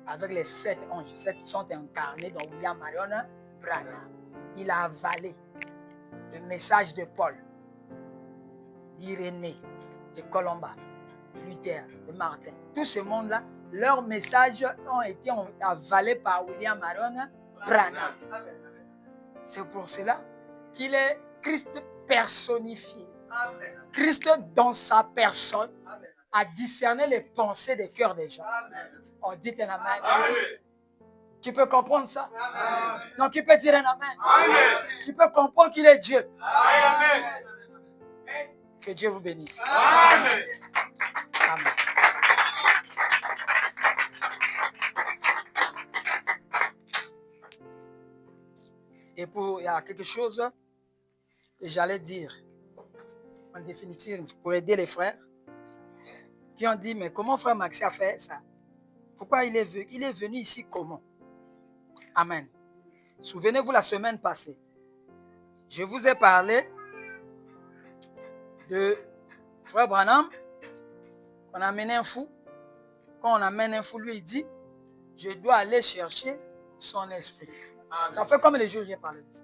Avec les 7 anges, 7 sont incarnés dans William Marion Branham. Il a avalé le message de Paul, d'Irénée, de Colomba, Luther, de Martin. Tout ce monde-là, leurs messages ont été avalés par William Marion Branham. C'est pour cela qu'il est Christ personnifié. Christ dans sa personne a discerné les pensées des cœurs des gens. On dit un amen. Qui peut comprendre ça? Non, qui peut dire un amen? Qui peut comprendre qu'il est Dieu? Que Dieu vous bénisse. Amen. Et il y a quelque chose que j'allais dire en définitive pour aider les frères qui ont dit, mais comment frère Maxi a fait ça? Pourquoi il est venu? Il est venu ici comment? Amen. Souvenez-vous la semaine passée, je vous ai parlé de frère Branham, on a amené un fou. Quand on amène un fou, lui il dit, je dois aller chercher son esprit. Ça fait comme les jours j'ai parlé de ça.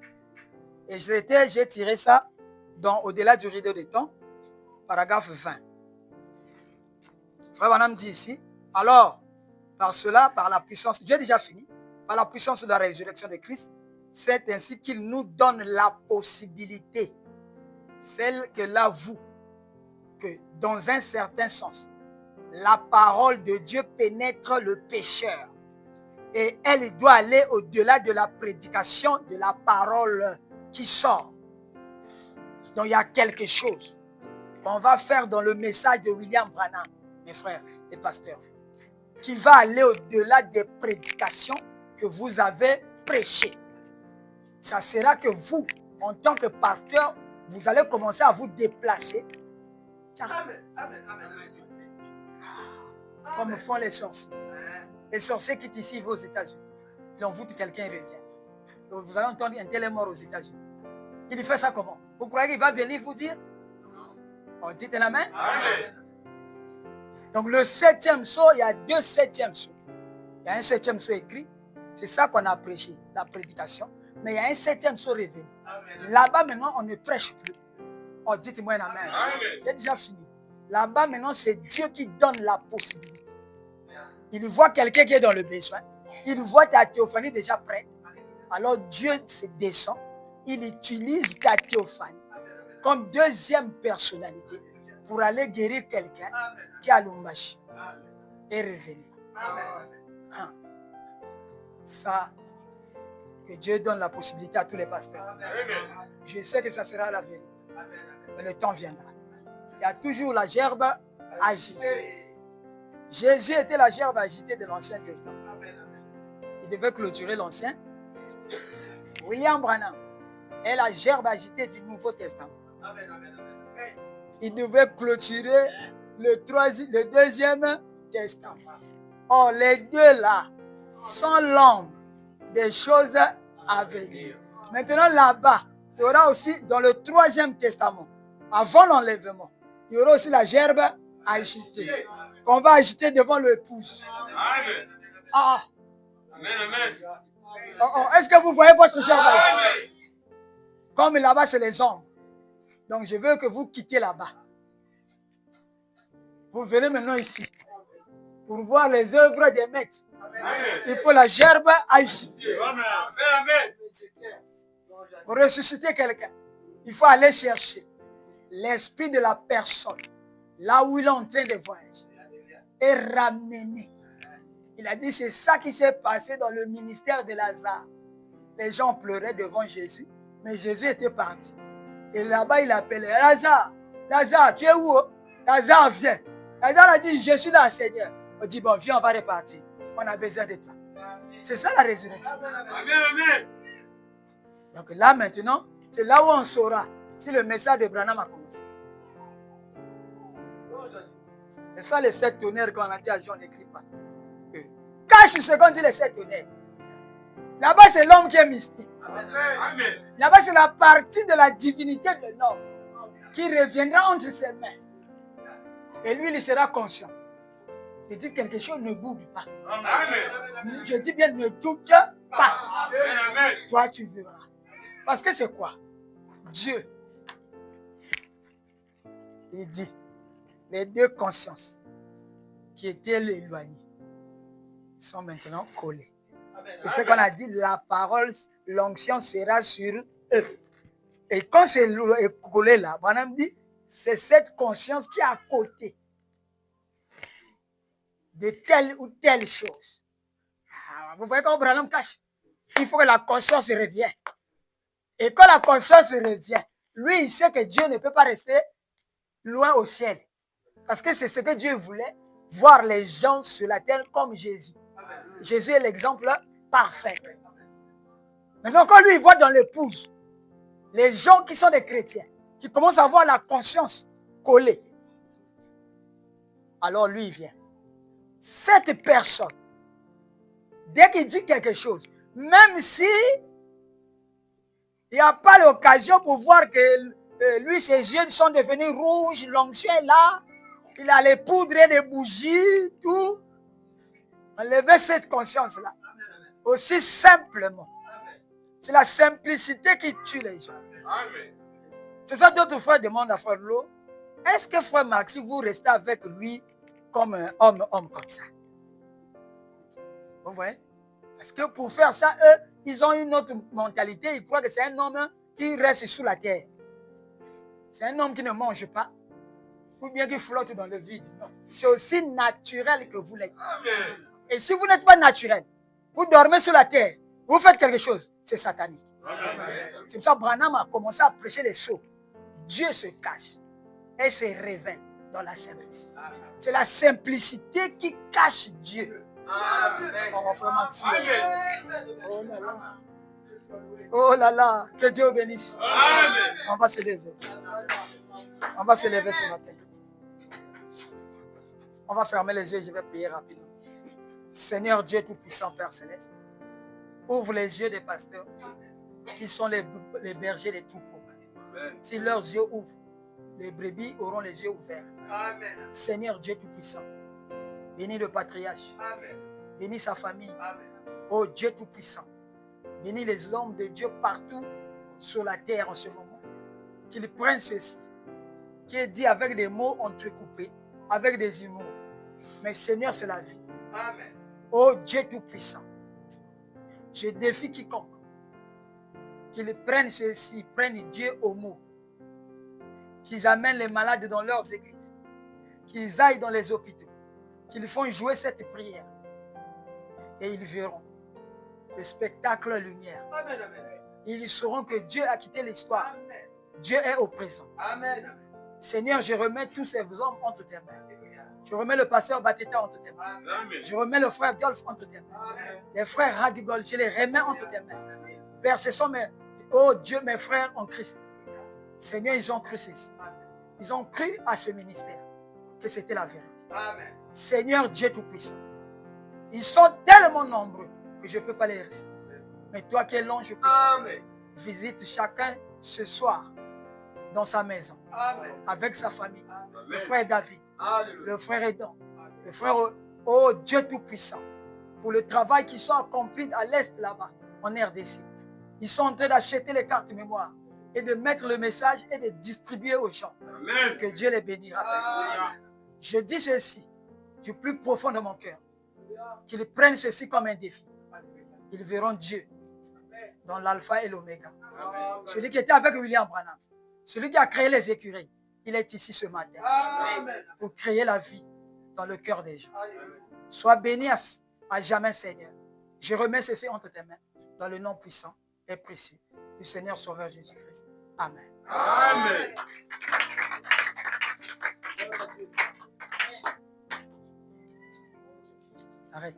Et j'ai tiré ça dans Au-delà du rideau des temps, paragraphe 20. Frère Branham dit ici, alors, par cela, par la puissance, j'ai déjà fini, par la puissance de la résurrection de Christ, c'est ainsi qu'il nous donne la possibilité, celle que l'avoue, que dans un certain sens, la parole de Dieu pénètre le pécheur. Et elle doit aller au-delà de la prédication de la parole qui sort. Donc il y a quelque chose qu'on va faire dans le message de William Branham, mes frères et pasteurs, qui va aller au-delà des prédications que vous avez prêchées. Ça sera que vous, en tant que pasteur, vous allez commencer à vous déplacer. Comme font les sorciers. Les sorciers quittent ici, ils vont aux États-Unis. Ils envoûtent quelqu'un, il revient. Donc vous allez entendre un tel est mort aux États-Unis. Il fait ça comment? Vous croyez qu'il va venir vous dire? On dit un amen? Amen. Donc le 7e saut, il y a 2 7e sauts. Il y a un 7e saut écrit. C'est ça qu'on a prêché, la prédication. Mais il y a un 7e saut révélé. Là-bas maintenant, on ne prêche plus. Oh, dites-moi un amen. J'ai déjà fini. Là-bas maintenant, c'est Dieu qui donne la possibilité. Il voit quelqu'un qui est dans le besoin. Il voit ta théophanie déjà prête. Alors Dieu se descend. Il utilise ta théophanie comme 2e personnalité pour aller guérir quelqu'un qui a l'ombashi et revenir. Ça, que Dieu donne la possibilité à tous les pasteurs. Je sais que ça sera la vérité. Mais le temps viendra. Il y a toujours la gerbe agitée. Jésus était la gerbe agitée de l'Ancien Testament. Il devait clôturer l'Ancien Testament. William Branham est la gerbe agitée du Nouveau Testament. Il devait clôturer le 2e Testament. Or, les deux là sont l'ombre des choses à venir. Maintenant, là-bas, il y aura aussi dans le 3e Testament, avant l'enlèvement, il y aura aussi la gerbe agitée, qu'on va agiter devant l'épouse. Ah. Est-ce que vous voyez votre gerbe agitée? Comme là-bas, c'est les hommes. Donc, je veux que vous quittiez là-bas. Vous venez maintenant ici pour voir les œuvres des maîtres. Il faut la gerbe agitée. Pour ressusciter quelqu'un, il faut aller chercher l'esprit de la personne là où il est en train de voyager et ramener. Il a dit c'est ça qui s'est passé dans le ministère de Lazare. Les gens pleuraient devant Jésus, mais Jésus était parti. Et là-bas, il appelait Lazare. Lazare, tu es où? Lazare, viens. Lazare a dit, je suis là, Seigneur. On dit, bon, viens, on va repartir. On a besoin de toi. C'est ça la résurrection. Amen. Donc là, maintenant, c'est là où on saura si le message de Branham a commencé. C'est ça les 7 tonnerres qu'on a dit à Jean, n'écrit pas. Cache ce qu'on dit les 7 tonnerres. Là-bas, c'est l'homme qui est mystique. Là-bas, c'est la partie de la divinité de l'homme qui reviendra entre ses mains. Et lui, il sera conscient. Je dis quelque chose, ne bouge pas. Je dis bien, ne doute pas. Toi, tu verras. Parce que c'est quoi? Dieu. Il dit, les deux consciences qui étaient éloignées sont maintenant collées. C'est ce qu'on a dit, la parole, l'onction sera sur eux. Et quand c'est collé là, Branham dit, c'est cette conscience qui est à côté de telle ou telle chose. Vous voyez comment Branham cache? Il faut que la conscience revienne. Et quand la conscience revient, lui, il sait que Dieu ne peut pas rester loin au ciel. Parce que c'est ce que Dieu voulait, voir les gens sur la terre comme Jésus. Jésus est l'exemple parfait. Maintenant, quand lui, il voit dans l'épouse, les gens qui sont des chrétiens, qui commencent à avoir la conscience collée, alors lui, il vient. Cette personne, dès qu'il dit quelque chose, même si il n'y a pas l'occasion pour voir que lui, ses yeux sont devenus rouges, l'onction est là, il a les poudres et les bougies, tout. Enlevez cette conscience-là. Aussi simplement. C'est la simplicité qui tue les gens. C'est ça d'autres frères demandent à Frère Lo. Est-ce que Frère Maxi, vous restez avec lui comme un homme comme ça? Vous voyez? Parce que pour faire ça, eux, ils ont une autre mentalité. Ils croient que c'est un homme qui reste sous la terre. C'est un homme qui ne mange pas. Ou bien qui flotte dans le vide. C'est aussi naturel que vous l'êtes. Et si vous n'êtes pas naturel, vous dormez sur la terre, vous faites quelque chose, c'est satanique. C'est pour ça que Branham a commencé à prêcher les sceaux. Dieu se cache et se révèle dans la simplicité. C'est la simplicité qui cache Dieu. Oh là là, que Dieu bénisse. On va se lever. On va se lever ce matin. On va fermer les yeux et je vais prier rapidement. Seigneur Dieu Tout-Puissant, Père Céleste, ouvre les yeux des pasteurs qui sont les bergers des troupeaux. Si leurs yeux ouvrent, les brebis auront les yeux ouverts. Amen. Seigneur Dieu Tout-Puissant, bénis le patriarche. Amen. Bénis sa famille. Amen. Oh Dieu Tout-Puissant, bénis les hommes de Dieu partout sur la terre en ce moment. Qu'ils prennent ceci, qui est dit avec des mots entrecoupés, avec des humours. Mais Seigneur, c'est la vie. Amen. Oh Dieu Tout-Puissant, je défie quiconque qu'ils prennent ceci, prennent Dieu au mot, qu'ils amènent les malades dans leurs églises, qu'ils aillent dans les hôpitaux, qu'ils font jouer cette prière et ils verront le spectacle lumière. Amen, amen. Ils sauront que Dieu a quitté l'histoire. Dieu est au présent. Amen. Seigneur, je remets tous ces hommes entre tes mains. Je remets le pasteur Bateta entre tes mains. Amen. Je remets le frère Dolph entre tes mains. Amen. Les frères Radigol, je les remets entre tes mains. Amen. Père, ce sont mes... Oh Dieu, mes frères en Christ. Seigneur, ils ont cru ceci. Amen. Ils ont cru à ce ministère, que c'était la vérité. Amen. Seigneur Dieu Tout-Puissant, ils sont tellement nombreux que je ne peux pas les rester. Mais toi qui es l'ange puissant, Amen, visite chacun ce soir dans sa maison, Amen, avec sa famille. Amen. Le frère David, Amen, le frère Edon, Amen, le frère, oh Dieu Tout-Puissant, pour le travail qui sont accomplis à l'est là-bas, en RDC. Ils sont en train d'acheter les cartes mémoire et de mettre le message et de distribuer aux gens. Amen. Que Dieu les bénira. Amen. Je dis ceci du plus profond de mon cœur. Qu'ils prennent ceci comme un défi. Ils verront Dieu dans l'alpha et l'oméga. Celui qui était avec William Branham, celui qui a créé les écuries, il est ici ce matin. Amen. Pour créer la vie dans le cœur des gens. Amen. Sois béni à jamais, Seigneur. Je remets ceci entre tes mains dans le nom puissant et précieux du Seigneur Sauveur Jésus-Christ. Amen. Amen. Arrête.